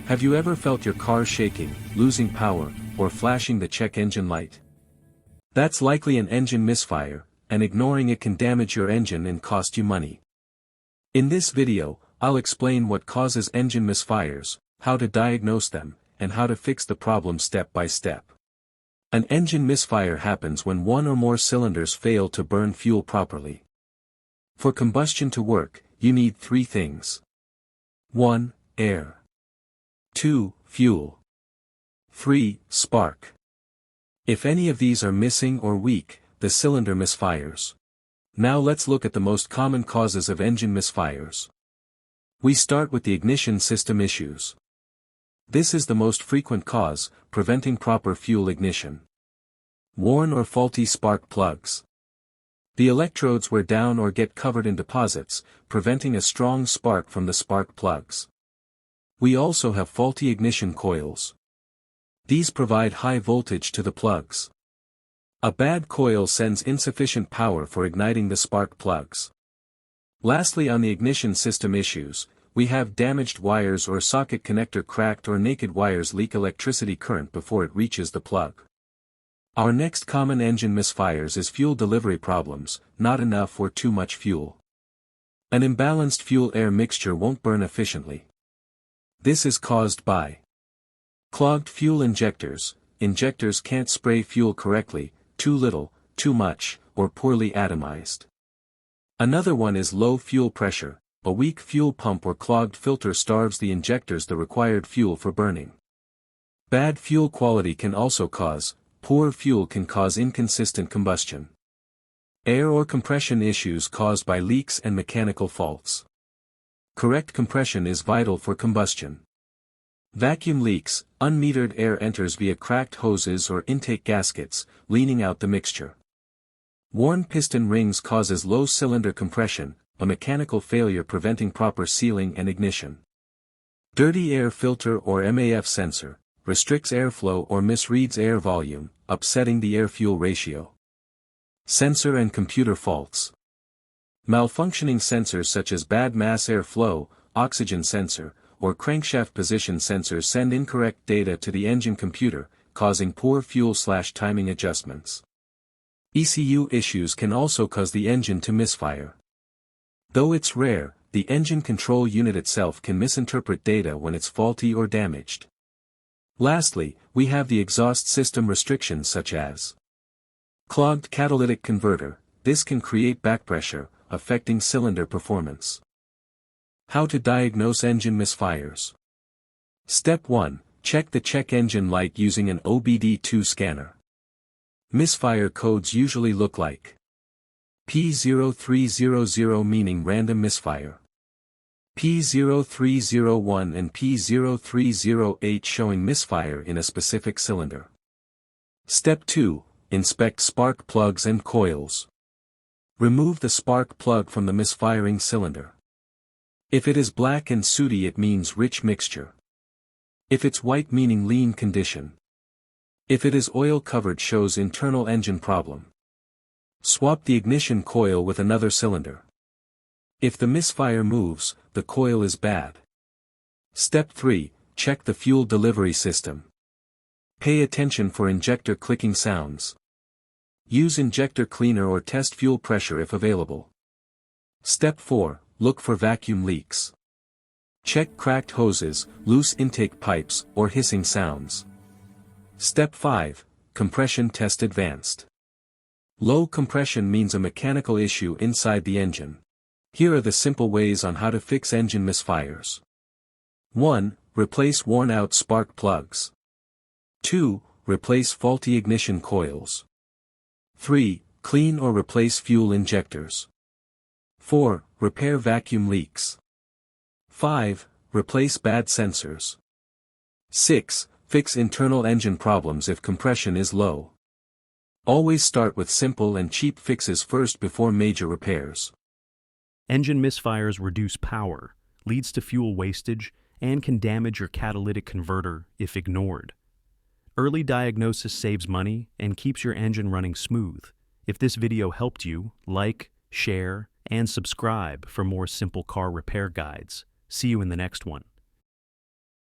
Have you ever felt your car shaking, losing power, or flashing the check engine light? That's likely an engine misfire, and ignoring it can damage your engine and cost you money. In this video, I'll explain what causes engine misfires, how to diagnose them, and how to fix the problem step by step. An engine misfire happens when one or more cylinders fail to burn fuel properly. For combustion to work, you need three things. 1. Air. 2. Fuel. 3. Spark. If any of these are missing or weak, the cylinder misfires. Now let's look at the most common causes of engine misfires. We start with the ignition system issues. This is the most frequent cause, preventing proper fuel ignition. Worn or faulty spark plugs. The electrodes wear down or get covered in deposits, preventing a strong spark from the spark plugs. We also have faulty ignition coils. These provide high voltage to the plugs. A bad coil sends insufficient power for igniting the spark plugs. Lastly, on the ignition system issues, we have damaged wires or socket connector cracked or naked wires leak electricity current before it reaches the plug. Our next common engine misfires is fuel delivery problems, not enough or too much fuel. An imbalanced fuel-air mixture won't burn efficiently. This is caused by clogged fuel injectors. Injectors can't spray fuel correctly, too little, too much, or poorly atomized. Another one is low fuel pressure. A weak fuel pump or clogged filter starves the injectors the required fuel for burning. Bad fuel quality can also cause, poor fuel can cause inconsistent combustion. Air or compression issues caused by leaks and mechanical faults. Correct compression is vital for combustion. Vacuum leaks, unmetered air enters via cracked hoses or intake gaskets, leaning out the mixture. Worn piston rings causes low cylinder compression, a mechanical failure preventing proper sealing and ignition. Dirty air filter or MAF sensor, restricts airflow or misreads air volume, upsetting the air-fuel ratio. Sensor and computer faults. Malfunctioning sensors such as bad mass airflow, oxygen sensor, or crankshaft position sensors send incorrect data to the engine computer, causing poor fuel/timing adjustments. ECU issues can also cause the engine to misfire. Though it's rare, the engine control unit itself can misinterpret data when it's faulty or damaged. Lastly, we have the exhaust system restrictions such as clogged catalytic converter. This can create backpressure, affecting cylinder performance. How to diagnose engine misfires. Step 1. Check the check engine light using an OBD2 scanner. Misfire codes usually look like P0300 meaning random misfire, P0301 and P0308 showing misfire in a specific cylinder. Step 2. Inspect spark plugs and coils. Remove the spark plug from the misfiring cylinder. If it is black and sooty it means rich mixture. If it's white meaning lean condition. If it is oil covered shows internal engine problem. Swap the ignition coil with another cylinder. If the misfire moves, the coil is bad. Step 3. Check the fuel delivery system. Pay attention for injector clicking sounds. Use injector cleaner or test fuel pressure if available. Step 4. Look for vacuum leaks. Check cracked hoses, loose intake pipes, or hissing sounds. Step 5. Compression test advanced. Low compression means a mechanical issue inside the engine. Here are the simple ways on how to fix engine misfires. 1. Replace worn-out spark plugs. 2. Replace faulty ignition coils. 3. Clean or replace fuel injectors. 4. Repair vacuum leaks. 5. Replace bad sensors. 6. Fix internal engine problems if compression is low. Always start with simple and cheap fixes first before major repairs. Engine misfires reduce power, leads to fuel wastage, and can damage your catalytic converter if ignored. Early diagnosis saves money and keeps your engine running smooth. If this video helped you, like, share, and subscribe for more simple car repair guides. See you in the next one.